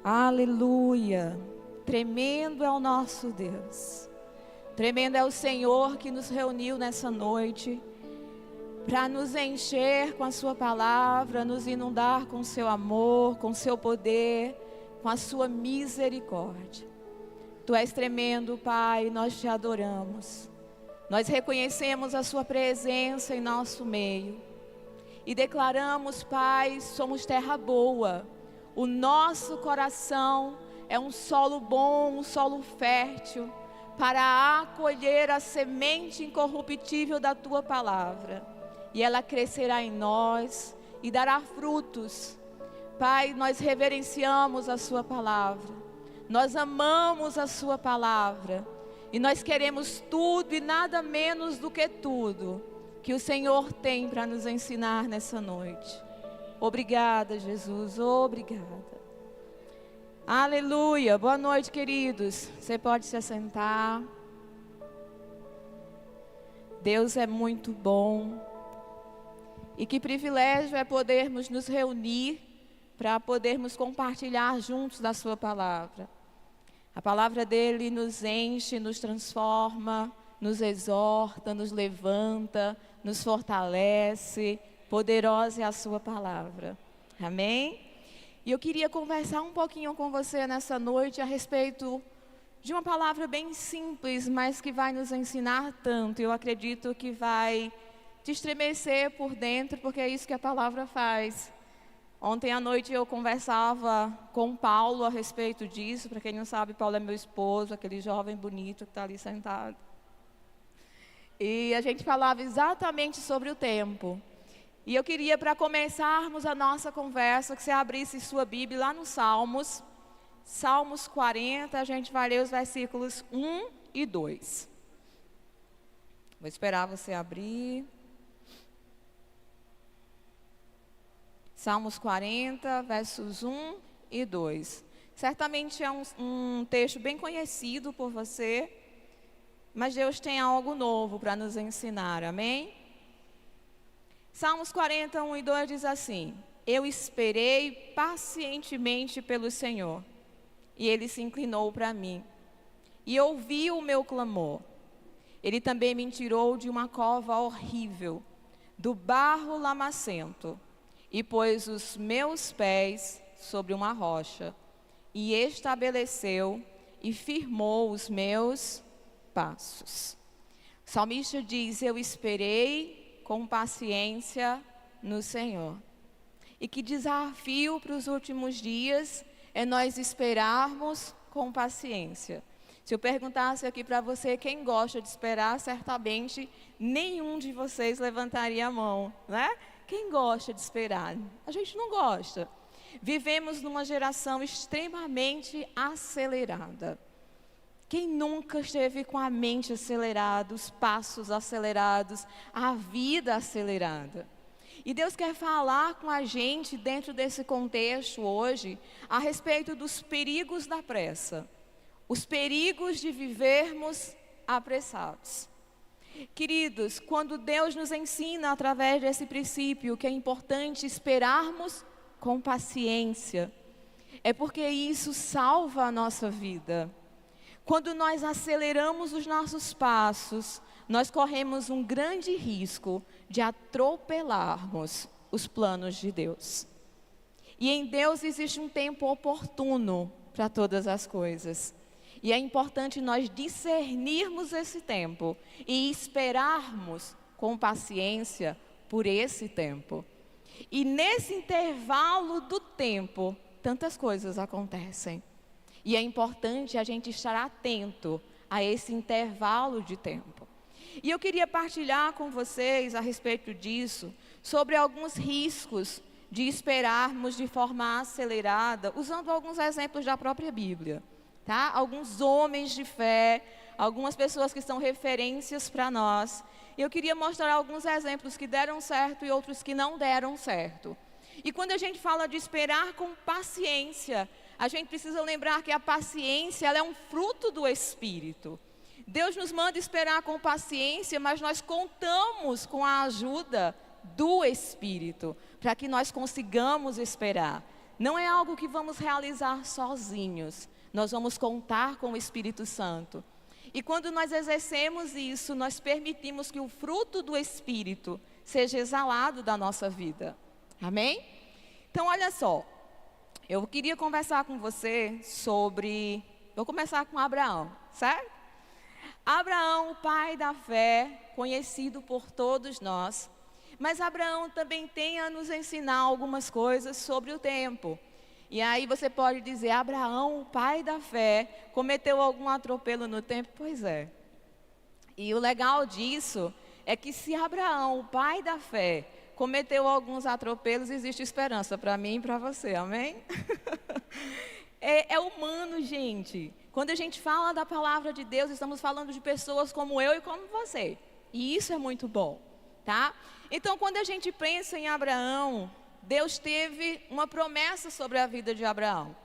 Aleluia. Tremendo é o nosso Deus. Tremendo é o Senhor que nos reuniu nessa noite para nos encher com a sua palavra, nos inundar com o seu amor, com o seu poder, com a sua misericórdia. Tu és tremendo, Pai, nós te adoramos. Nós reconhecemos a sua presença em nosso meio e declaramos, Pai, somos terra boa. O nosso coração é um solo bom, um solo fértil, para acolher a semente incorruptível da tua palavra. E ela crescerá em nós e dará frutos. Pai, nós reverenciamos a sua palavra. Nós amamos a sua palavra. E nós queremos tudo e nada menos do que tudo que o Senhor tem para nos ensinar nessa noite. Obrigada, Jesus, obrigada. Aleluia, boa noite, queridos. Você pode se assentar. Deus é muito bom. E que privilégio é podermos nos reunir para podermos compartilhar juntos da sua palavra. A palavra dele nos enche, nos transforma, nos exorta, nos levanta, nos fortalece. Poderosa é a sua palavra. Amém? E eu queria conversar um pouquinho com você nessa noite a respeito de uma palavra bem simples, mas que vai nos ensinar tanto. Eu acredito que vai te estremecer por dentro, porque é isso que a palavra faz. Ontem à noite eu conversava com Paulo a respeito disso. Para quem não sabe, Paulo é meu esposo, aquele jovem bonito que está ali sentado. E a gente falava exatamente sobre o tempo. E eu queria, para começarmos a nossa conversa, que você abrisse sua Bíblia lá no Salmos. Salmos 40, a gente vai ler os versículos 1 e 2. Vou esperar você abrir. Salmos 40, versos 1 e 2. Certamente é um texto bem conhecido por você, mas Deus tem algo novo para nos ensinar, amém? Salmos 40, 1 e 2 diz assim: Eu esperei pacientemente pelo Senhor, e Ele se inclinou para mim, e ouviu o meu clamor. Ele também me tirou de uma cova horrível, do barro lamacento, e pôs os meus pés sobre uma rocha, e estabeleceu e firmou os meus passos. O salmista diz: eu esperei com paciência no Senhor. E que desafio para os últimos dias é nós esperarmos com paciência. Se eu perguntasse aqui para você quem gosta de esperar, certamente nenhum de vocês levantaria a mão, né? Quem gosta de esperar? A gente não gosta. Vivemos numa geração extremamente acelerada. Quem nunca esteve com a mente acelerada, os passos acelerados, a vida acelerada? E Deus quer falar com a gente dentro desse contexto hoje a respeito dos perigos da pressa, os perigos de vivermos apressados. Queridos, quando Deus nos ensina através desse princípio que é importante esperarmos com paciência, é porque isso salva a nossa vida. Quando nós aceleramos os nossos passos, nós corremos um grande risco de atropelarmos os planos de Deus. E em Deus existe um tempo oportuno para todas as coisas. E é importante nós discernirmos esse tempo e esperarmos com paciência por esse tempo. E nesse intervalo do tempo, tantas coisas acontecem. E é importante a gente estar atento a esse intervalo de tempo. E eu queria partilhar com vocês a respeito disso, sobre alguns riscos de esperarmos de forma acelerada, usando alguns exemplos da própria Bíblia. Tá? Alguns homens de fé, algumas pessoas que são referências para nós. Eu queria mostrar alguns exemplos que deram certo e outros que não deram certo. E quando a gente fala de esperar com paciência, a gente precisa lembrar que a paciência ela é um fruto do Espírito. Deus nos manda esperar com paciência, mas nós contamos com a ajuda do Espírito para que nós consigamos esperar. não é algo que vamos realizar sozinhos. Nós vamos contar com o Espírito Santo. E quando nós exercemos isso, nós permitimos que o fruto do Espírito seja exalado da nossa vida. Amém? Então, olha só. Eu queria conversar com você sobre... Vou começar com Abraão, certo? Abraão, o pai da fé, conhecido por todos nós. Mas Abraão também tem a nos ensinar algumas coisas sobre o tempo. E aí você pode dizer, Abraão, o pai da fé, cometeu algum atropelo no tempo? Pois é. E o legal disso é que se Abraão, o pai da fé, cometeu alguns atropelos, existe esperança para mim e para você, amém? É humano, gente. Quando a gente fala da palavra de Deus, estamos falando de pessoas como eu e como você. E isso é muito bom, tá? Então, quando a gente pensa em Abraão, Deus teve uma promessa sobre a vida de Abraão.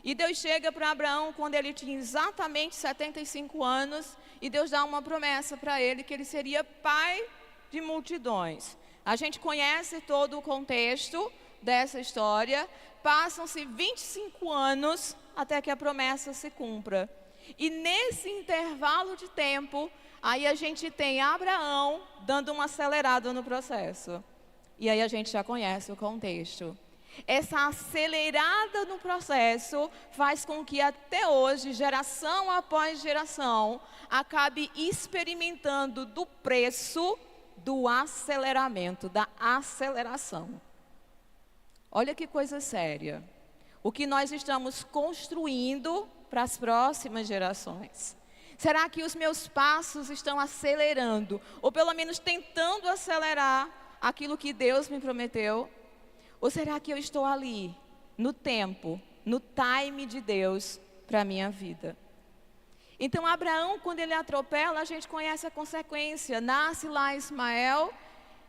E Deus chega para Abraão quando ele tinha exatamente 75 anos, e Deus dá uma promessa para ele que ele seria pai de multidões. A gente conhece todo o contexto dessa história. Passam-se 25 anos até que a promessa se cumpra. E nesse intervalo de tempo, aí a gente tem Abraão dando uma acelerada no processo. E aí a gente já conhece o contexto. Essa acelerada no processo faz com que até hoje, geração após geração, acabe experimentando do preço do aceleramento, da aceleração. Olha que coisa séria. O que nós estamos construindo para as próximas gerações. Será que os meus passos estão acelerando, ou pelo menos tentando acelerar aquilo que Deus me prometeu? Ou será que eu estou ali, no tempo, no time de Deus para a minha vida? Então, Abraão, quando ele atropela, a gente conhece a consequência. Nasce lá Ismael,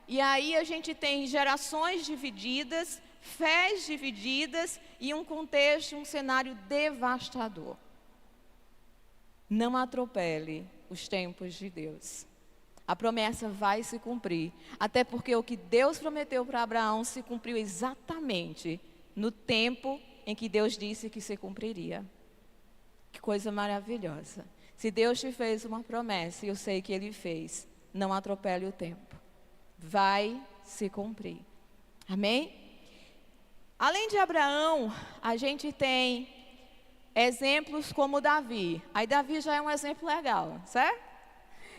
e aí a gente tem gerações divididas, fés divididas e um contexto, um cenário devastador. Não atropele os tempos de Deus. A promessa vai se cumprir, até porque o que Deus prometeu para Abraão se cumpriu exatamente no tempo em que Deus disse que se cumpriria. Que coisa maravilhosa. Se Deus te fez uma promessa, e eu sei que Ele fez, não atropele o tempo. Vai se cumprir. Amém? Além de Abraão, a gente tem exemplos como Davi. Aí Davi já é um exemplo legal, certo?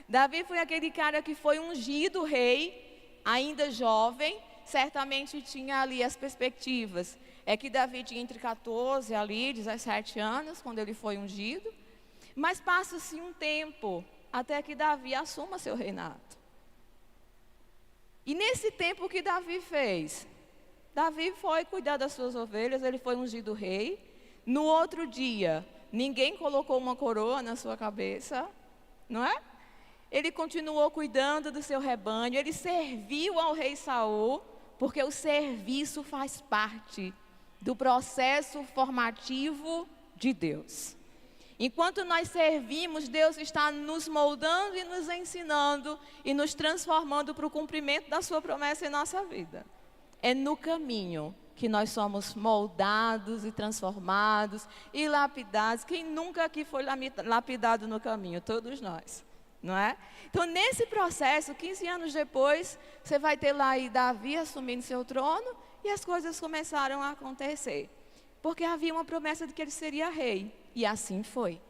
Davi foi aquele cara que foi ungido rei, ainda jovem, certamente tinha ali as perspectivas. É que Davi tinha entre 14 ali, 17 anos, quando ele foi ungido. Mas passa-se um tempo até que Davi assuma seu reinado. E nesse tempo o que Davi fez? Davi foi cuidar das suas ovelhas, ele foi ungido rei. No outro dia, ninguém colocou uma coroa na sua cabeça, não é? Ele continuou cuidando do seu rebanho, ele serviu ao rei Saul, porque o serviço faz parte do processo formativo de Deus. Enquanto nós servimos, Deus está nos moldando e nos ensinando e nos transformando para o cumprimento da sua promessa em nossa vida. É no caminho que nós somos moldados e transformados e lapidados. Quem nunca aqui foi lapidado no caminho? Todos nós, não é? Então, nesse processo, 15 anos depois, você vai ter lá aí Davi assumindo seu trono e as coisas começaram a acontecer. Porque havia uma promessa de que ele seria rei. E assim foi.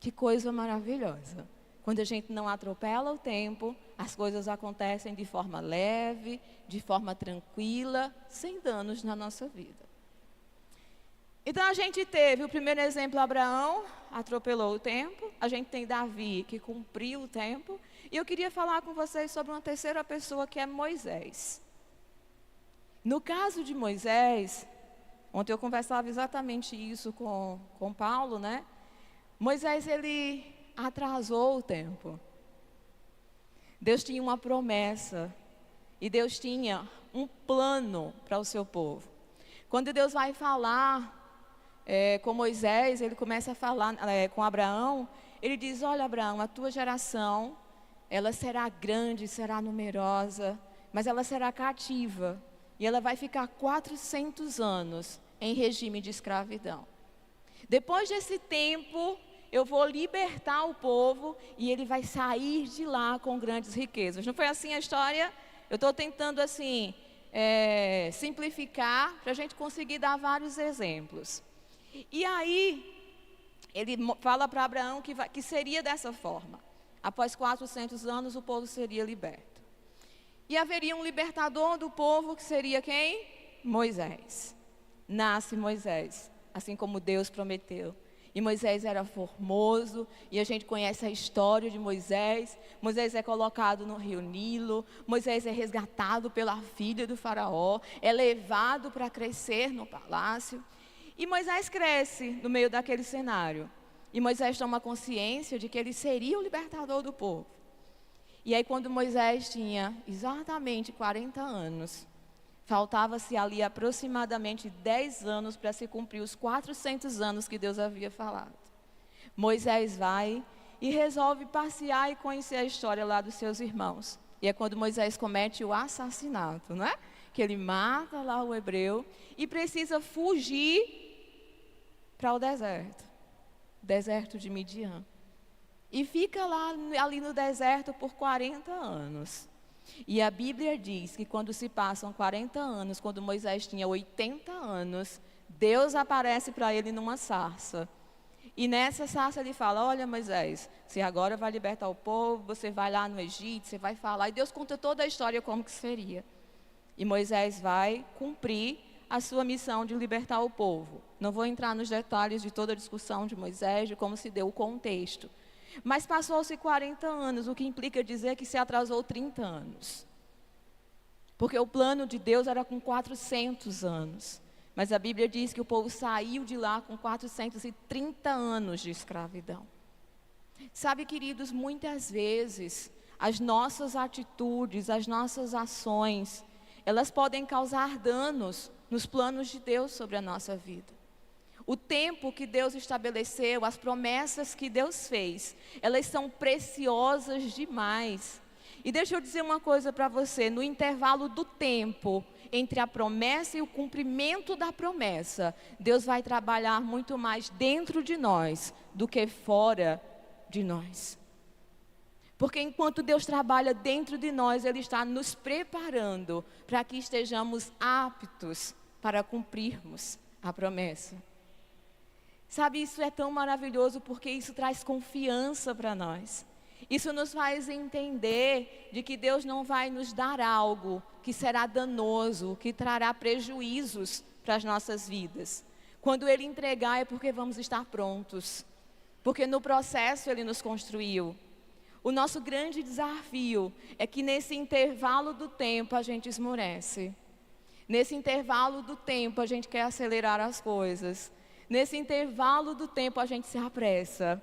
Que coisa maravilhosa. Quando a gente não atropela o tempo, as coisas acontecem de forma leve, de forma tranquila, sem danos na nossa vida. Então a gente teve o primeiro exemplo, Abraão, atropelou o tempo. A gente tem Davi, que cumpriu o tempo. E eu queria falar com vocês sobre uma terceira pessoa, que é Moisés. No caso de Moisés, ontem eu conversava exatamente isso com Paulo, né? Moisés, ele atrasou o tempo. Deus tinha uma promessa e Deus tinha um plano para o seu povo. Quando Deus vai falar com Moisés, ele começa a falar com Abraão, ele diz: olha, Abraão, a tua geração, ela será grande, será numerosa, mas ela será cativa. e ela vai ficar 400 anos em regime de escravidão. Depois desse tempo, eu vou libertar o povo e ele vai sair de lá com grandes riquezas. Não foi assim a história? Eu estou tentando assim simplificar para a gente conseguir dar vários exemplos. E aí, ele fala para Abraão que seria dessa forma. Após 400 anos, o povo seria liberto. E haveria um libertador do povo, que seria quem? Moisés. Nasce Moisés, assim como Deus prometeu. E Moisés era formoso, e a gente conhece a história de Moisés. Moisés é colocado no rio Nilo, Moisés é resgatado pela filha do faraó, é levado para crescer no palácio. E Moisés cresce no meio daquele cenário. E Moisés toma consciência de que ele seria o libertador do povo. E aí quando Moisés tinha exatamente 40 anos, faltava-se ali aproximadamente 10 anos para se cumprir os 400 anos que Deus havia falado. Moisés vai e resolve passear e conhecer a história lá dos seus irmãos. E é quando Moisés comete o assassinato, não é? Que ele mata lá o hebreu e precisa fugir para o deserto de Midian. E fica lá ali no deserto por 40 anos. E a Bíblia diz que quando se passam 40 anos, quando Moisés tinha 80 anos, Deus aparece para ele numa sarça. E nessa sarça ele fala: olha Moisés, você agora vai libertar o povo, você vai lá no Egito, você vai falar. E Deus conta toda a história como que seria. E Moisés vai cumprir a sua missão de libertar o povo. Não vou entrar nos detalhes de toda a discussão de Moisés, de como se deu o contexto. Mas passou-se 40 anos, o que implica dizer que se atrasou 30 anos. Porque o plano de Deus era com 400 anos. Mas a Bíblia diz que o povo saiu de lá com 430 anos de escravidão. Sabe, queridos, muitas vezes as nossas atitudes, as nossas ações, elas podem causar danos nos planos de Deus sobre a nossa vida. O tempo que Deus estabeleceu, as promessas que Deus fez, elas são preciosas demais. E deixa eu dizer uma coisa para você: no intervalo do tempo entre a promessa e o cumprimento da promessa, Deus vai trabalhar muito mais dentro de nós do que fora de nós. Porque enquanto Deus trabalha dentro de nós, Ele está nos preparando para que estejamos aptos para cumprirmos a promessa. Sabe, isso é tão maravilhoso porque isso traz confiança para nós. Isso nos faz entender de que Deus não vai nos dar algo que será danoso, que trará prejuízos para as nossas vidas. Quando Ele entregar é porque vamos estar prontos. Porque no processo Ele nos construiu. O nosso grande desafio é que nesse intervalo do tempo a gente esmorece. Nesse intervalo do tempo a gente quer acelerar as coisas. Nesse intervalo do tempo a gente se apressa.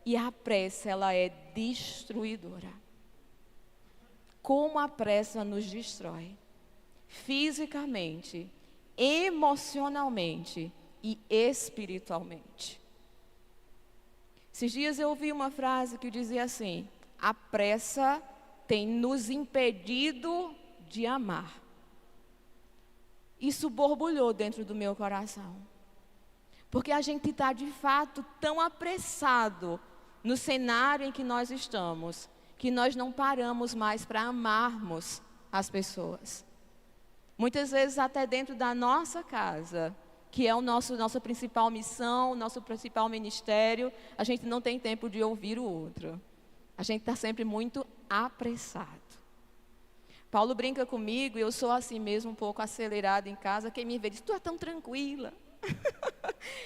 E a pressa, ela é destruidora. Como a pressa nos destrói. Fisicamente, emocionalmente e espiritualmente. Esses dias eu ouvi uma frase que dizia assim: a pressa tem nos impedido de amar. Isso borbulhou dentro do meu coração. Porque a gente está de fato tão apressado no cenário em que nós estamos, que nós não paramos mais para amarmos as pessoas. Muitas vezes até dentro da nossa casa, que é nossa principal missão, nosso principal ministério, a gente não tem tempo de ouvir o outro. A gente está sempre muito apressado. Paulo brinca comigo, e eu sou assim mesmo, um pouco acelerada em casa. Quem me vê diz: tu é tão tranquila.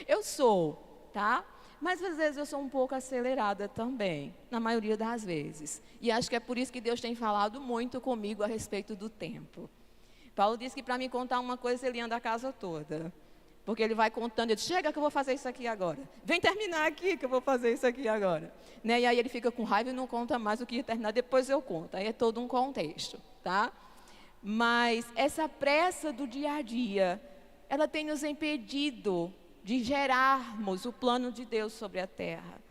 Eu sou, tá? Mas às vezes eu sou um pouco acelerada também, na maioria das vezes. E acho que é por isso que Deus tem falado muito comigo a respeito do tempo. Paulo disse que para me contar uma coisa ele anda a casa toda. Porque ele vai contando, ele diz: chega que eu vou fazer isso aqui agora. Vem terminar aqui que eu vou fazer isso aqui agora. Né? E aí ele fica com raiva e não conta mais o que ia terminar, depois eu conto. Aí é todo um contexto, tá? Mas essa pressa do dia a dia, ela tem nos impedido de gerarmos o plano de Deus sobre a terra.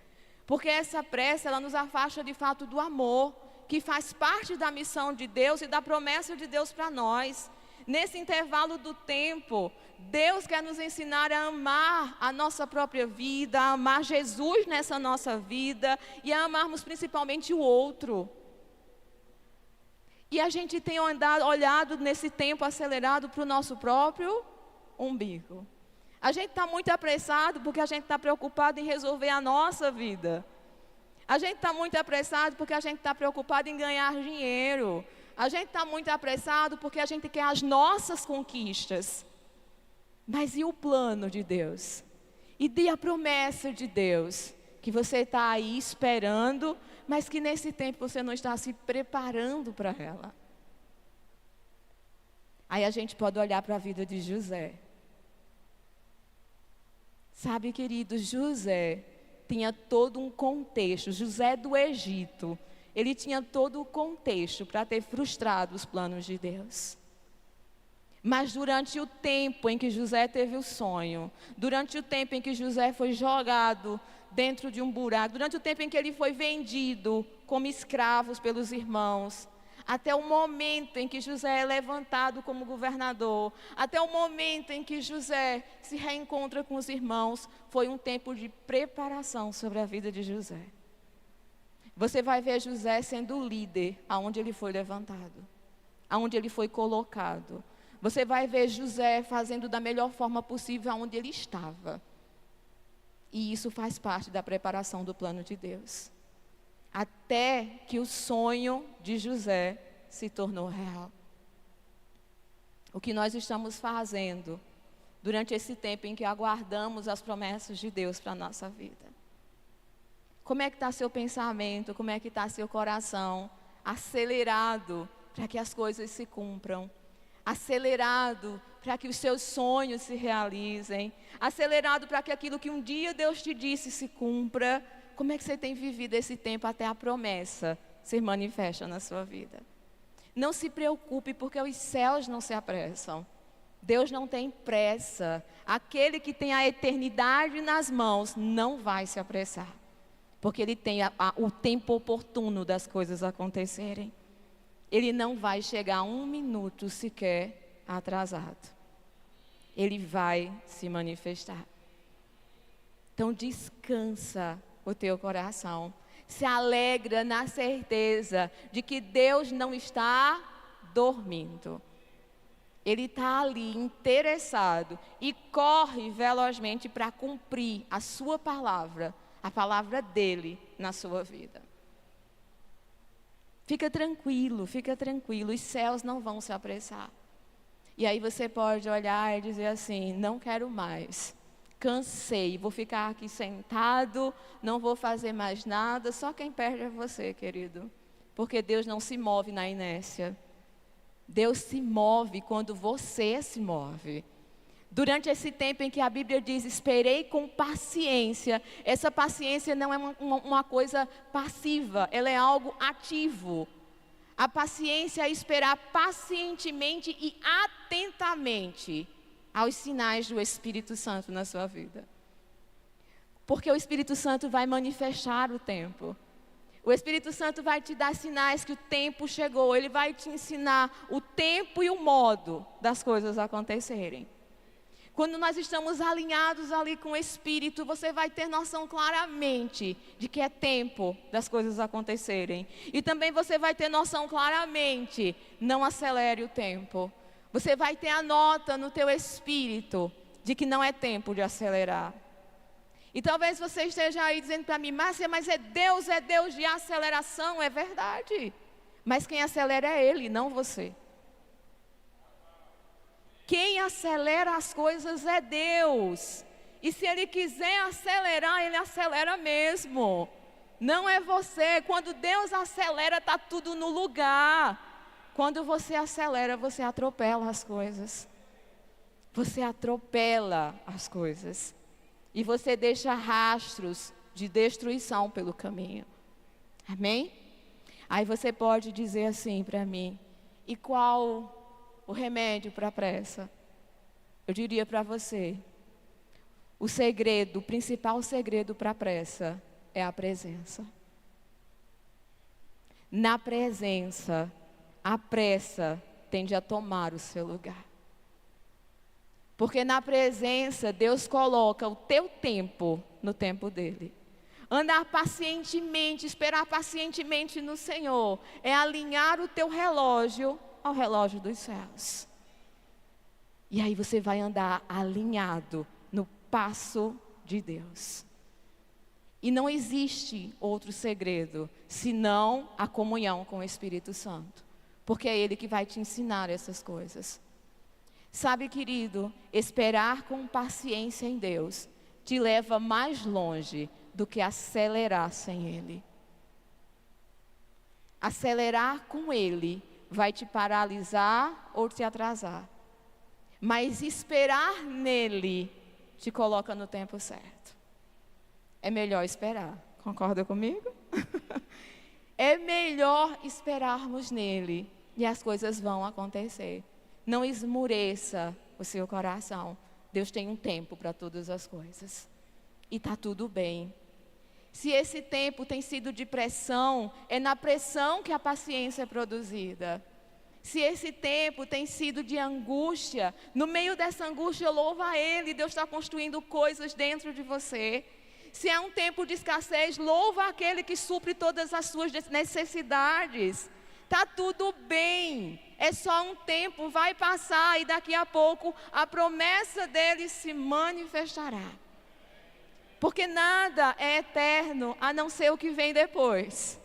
Porque essa pressa, ela nos afasta de fato do amor que faz parte da missão de Deus e da promessa de Deus para nós. Nesse intervalo do tempo, Deus quer nos ensinar a amar a nossa própria vida, a amar Jesus nessa nossa vida e a amarmos principalmente o outro. E a gente tem olhado nesse tempo acelerado para o nosso próprio umbigo. A gente está muito apressado porque a gente está preocupado em resolver a nossa vida. A gente está muito apressado porque a gente está preocupado em ganhar dinheiro. A gente está muito apressado porque a gente quer as nossas conquistas. Mas e o plano de Deus? E a promessa de Deus? Que você está aí esperando, mas que nesse tempo você não está se preparando para ela. Aí a gente pode olhar para a vida de José. Sabe, querido, José tinha todo um contexto. José do Egito, ele tinha todo o contexto para ter frustrado os planos de Deus. Mas durante o tempo em que José teve o sonho, durante o tempo em que José foi jogado dentro de um buraco, durante o tempo em que ele foi vendido como escravos pelos irmãos, até o momento em que José é levantado como governador, até o momento em que José se reencontra com os irmãos, foi um tempo de preparação sobre a vida de José. Você vai ver José sendo líder aonde ele foi levantado, aonde ele foi colocado. Você vai ver José fazendo da melhor forma possível aonde ele estava. E isso faz parte da preparação do plano de Deus. Até que o sonho de José se tornou real. O que nós estamos fazendo durante esse tempo em que aguardamos as promessas de Deus para a nossa vida? Como é que está seu pensamento? Como é que está seu coração? Acelerado para que as coisas se cumpram. Acelerado para que os seus sonhos se realizem. Acelerado para que aquilo que um dia Deus te disse se cumpra. Como é que você tem vivido esse tempo até a promessa se manifesta na sua vida? Não se preocupe, porque os céus não se apressam. Deus não tem pressa. Aquele que tem a eternidade nas mãos não vai se apressar. Porque Ele tem o tempo oportuno das coisas acontecerem. Ele não vai chegar um minuto sequer atrasado. Ele vai se manifestar. Então descansa o teu coração. Se alegra na certeza de que Deus não está dormindo. Ele está ali interessado e corre velozmente para cumprir a sua palavra, a palavra dele na sua vida. Fica tranquilo, os céus não vão se apressar. E aí você pode olhar e dizer assim: não quero mais, cansei, vou ficar aqui sentado, não vou fazer mais nada. Só quem perde é você, querido, porque Deus não se move na inércia. Deus se move quando você se move. Durante esse tempo em que a Bíblia diz, esperei com paciência, essa paciência não é uma coisa passiva, ela é algo ativo. A paciência é esperar pacientemente e atentamente aos sinais do Espírito Santo na sua vida. Porque o Espírito Santo vai manifestar o tempo. O Espírito Santo vai te dar sinais que o tempo chegou. Ele vai te ensinar o tempo e o modo das coisas acontecerem. Quando nós estamos alinhados ali com o Espírito, você vai ter noção claramente de que é tempo das coisas acontecerem. E também você vai ter noção claramente, não acelere o tempo. Você vai ter a nota no teu espírito de que não é tempo de acelerar. E talvez você esteja aí dizendo para mim: Márcia, mas é Deus de aceleração. É verdade. Mas quem acelera é Ele, não você. Quem acelera as coisas é Deus. E se Ele quiser acelerar, Ele acelera mesmo. Não é você. Quando Deus acelera, está tudo no lugar. Quando você acelera, você atropela as coisas. Você atropela as coisas. E você deixa rastros de destruição pelo caminho. Amém? Aí você pode dizer assim para mim: e qual o remédio para a pressa? Eu diria para você: o principal segredo para a pressa é a presença. Na presença, a pressa tende a tomar o seu lugar. Porque na presença, Deus coloca o teu tempo no tempo dele. Andar pacientemente, esperar pacientemente no Senhor, é alinhar o teu relógio ao relógio dos céus. E aí você vai andar alinhado no passo de Deus. E não existe outro segredo, senão a comunhão com o Espírito Santo. Porque é Ele que vai te ensinar essas coisas. Sabe, querido, esperar com paciência em Deus te leva mais longe do que acelerar sem Ele. Acelerar com Ele vai te paralisar ou te atrasar. Mas esperar nele te coloca no tempo certo. É melhor esperar. Concorda comigo? É melhor esperarmos nele e as coisas vão acontecer. Não esmureça o seu coração. Deus tem um tempo para todas as coisas. E está tudo bem. Se esse tempo tem sido de pressão, é na pressão que a paciência é produzida. Se esse tempo tem sido de angústia, no meio dessa angústia louva a Ele. Deus está construindo coisas dentro de você. Se é um tempo de escassez, louva aquele que supre todas as suas necessidades. Está tudo bem, é só um tempo, vai passar e daqui a pouco a promessa dele se manifestará. Porque nada é eterno a não ser o que vem depois,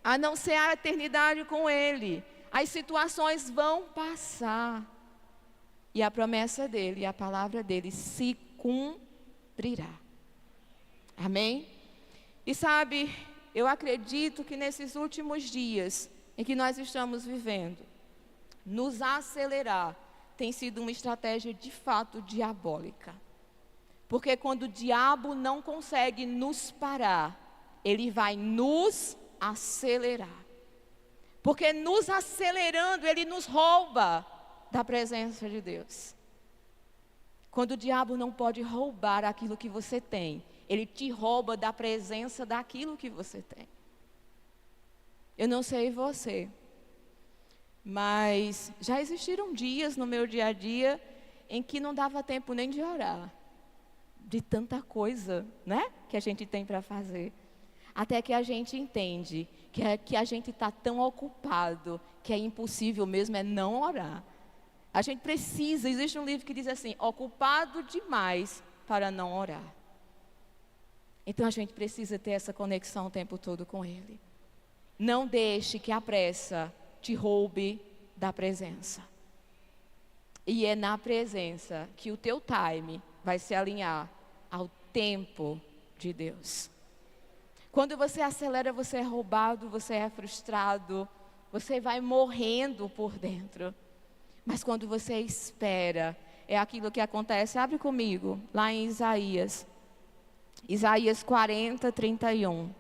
a não ser a eternidade com ele. As situações vão passar e a promessa dele, a palavra dele se cumprirá. Amém? E sabe, eu acredito que nesses últimos dias em que nós estamos vivendo, nos acelerar tem sido uma estratégia de fato diabólica. Porque quando o diabo não consegue nos parar, ele vai nos acelerar. Porque nos acelerando, ele nos rouba da presença de Deus. Quando o diabo não pode roubar aquilo que você tem, ele te rouba da presença daquilo que você tem. Eu não sei você, mas já existiram dias no meu dia a dia em que não dava tempo nem de orar. De tanta coisa, né, que a gente tem para fazer. Até que a gente entende que a gente está tão ocupado que é impossível mesmo é não orar. A gente precisa, existe um livro que diz assim, ocupado demais para não orar. Então a gente precisa ter essa conexão o tempo todo com Ele. Não deixe que a pressa te roube da presença. E é na presença que o teu time vai se alinhar ao tempo de Deus. Quando você acelera, você é roubado, você é frustrado, você vai morrendo por dentro. Mas quando você espera, é aquilo que acontece. Abre comigo, lá em Isaías. Isaías 40, 31.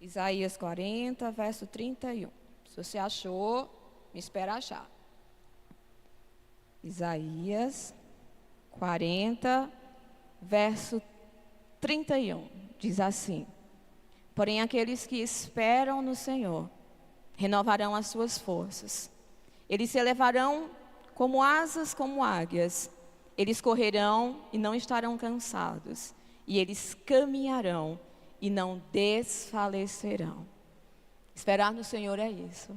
Isaías 40, verso 31. Se você achou, me espera achar. Isaías 40, verso 31. Diz assim: porém aqueles que esperam no Senhor renovarão as suas forças. Eles se elevarão como asas, como águias. Eles correrão e não estarão cansados. E eles caminharão e não desfalecerão. Esperar no Senhor é isso.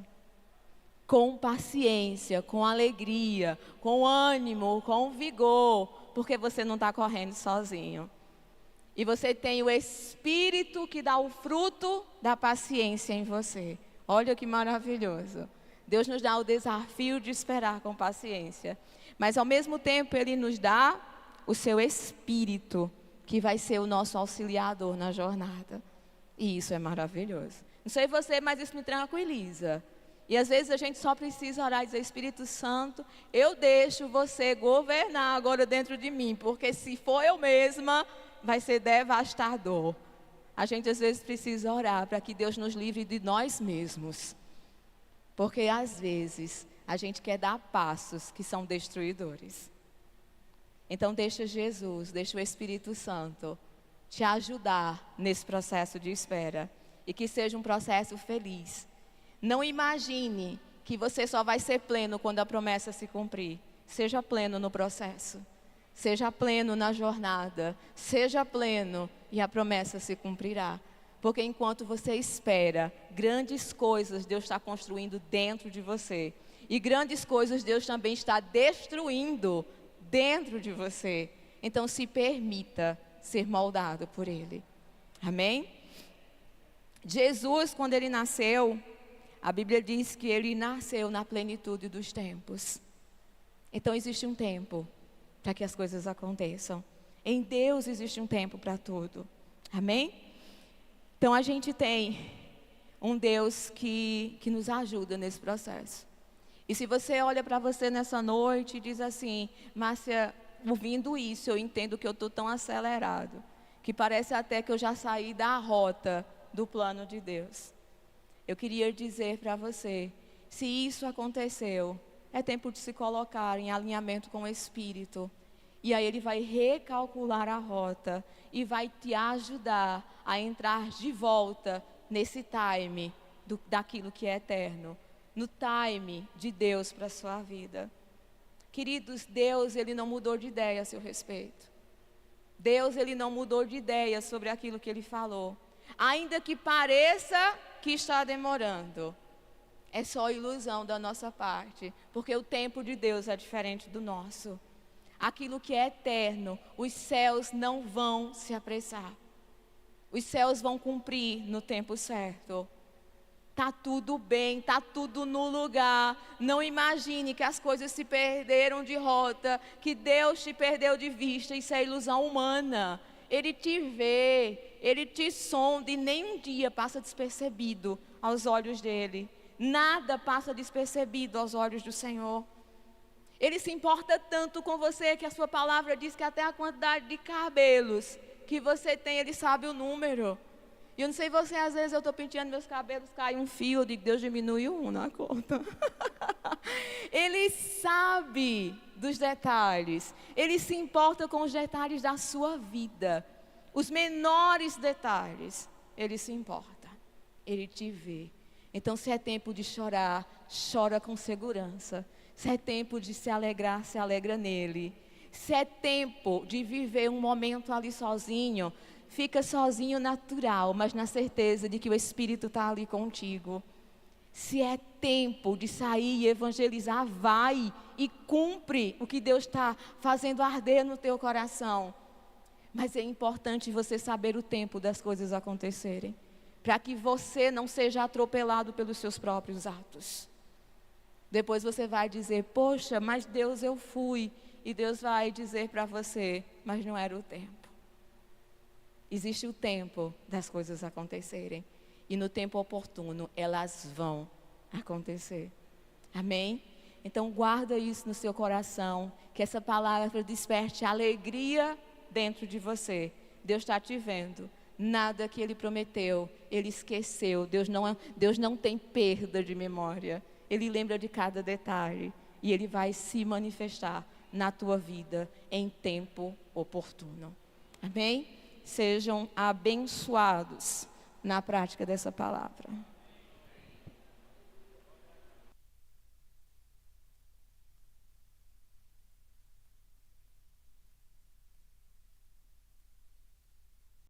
Com paciência, com alegria, com ânimo, com vigor, porque você não está correndo sozinho. E você tem o Espírito que dá o fruto da paciência em você. Olha que maravilhoso. Deus nos dá o desafio de esperar com paciência. Mas ao mesmo tempo Ele nos dá o seu Espírito, que vai ser o nosso auxiliador na jornada. E isso é maravilhoso. Não sei você, mas isso me tranquiliza. E às vezes a gente só precisa orar e dizer: Espírito Santo, eu deixo você governar agora dentro de mim, porque se for eu mesma, vai ser devastador. A gente às vezes precisa orar para que Deus nos livre de nós mesmos. Porque às vezes a gente quer dar passos que são destruidores. Então deixa Jesus, deixa o Espírito Santo te ajudar nesse processo de espera. E que seja um processo feliz. Não imagine que você só vai ser pleno quando a promessa se cumprir. Seja pleno no processo. Seja pleno na jornada. Seja pleno e a promessa se cumprirá. Porque enquanto você espera, grandes coisas Deus está construindo dentro de você. E grandes coisas Deus também está destruindo dentro de você. Então se permita ser moldado por Ele. Amém? Jesus, quando Ele nasceu, a Bíblia diz que Ele nasceu na plenitude dos tempos. Então existe um tempo para que as coisas aconteçam. Em Deus existe um tempo para tudo. Amém? Então a gente tem um Deus que nos ajuda nesse processo. E se você olha para você nessa noite e diz assim: Márcia, ouvindo isso, eu entendo que eu estou tão acelerado, que parece até que eu já saí da rota do plano de Deus. Eu queria dizer para você, se isso aconteceu, é tempo de se colocar em alinhamento com o Espírito. E aí Ele vai recalcular a rota e vai te ajudar a entrar de volta nesse time daquilo que é eterno, no time de Deus para a sua vida. Queridos, Deus, Ele não mudou de ideia a seu respeito. Deus, Ele não mudou de ideia sobre aquilo que Ele falou. Ainda que pareça que está demorando, é só ilusão da nossa parte, porque o tempo de Deus é diferente do nosso. Aquilo que é eterno, os céus não vão se apressar. Os céus vão cumprir no tempo certo. Está tudo bem, está tudo no lugar. Não imagine que as coisas se perderam de rota, que Deus te perdeu de vista. Isso é ilusão humana. Ele te vê, Ele te sonda e nem um dia passa despercebido aos olhos dEle. Nada passa despercebido aos olhos do Senhor. Ele se importa tanto com você que a sua palavra diz que até a quantidade de cabelos que você tem, Ele sabe o número. E eu não sei você, às vezes eu estou penteando meus cabelos, cai um fio, eu digo, Deus diminuiu um na conta. Ele sabe dos detalhes. Ele se importa com os detalhes da sua vida. Os menores detalhes, Ele se importa. Ele te vê. Então, se é tempo de chorar, chora com segurança. Se é tempo de se alegrar, se alegra nele. Se é tempo de viver um momento ali sozinho, fica sozinho natural, mas na certeza de que o Espírito está ali contigo. Se é tempo de sair e evangelizar, vai e cumpre o que Deus está fazendo arder no teu coração. Mas é importante você saber o tempo das coisas acontecerem, para que você não seja atropelado pelos seus próprios atos. Depois você vai dizer, poxa, mas Deus, eu fui. E Deus vai dizer para você, mas não era o tempo. Existe o tempo das coisas acontecerem. E no tempo oportuno, elas vão acontecer. Amém? Então guarda isso no seu coração, que essa palavra desperte alegria dentro de você. Deus está te vendo. Nada que Ele prometeu, Ele esqueceu. Deus não tem perda de memória. Ele lembra de cada detalhe. E Ele vai se manifestar na tua vida em tempo oportuno. Amém? Sejam abençoados na prática dessa palavra.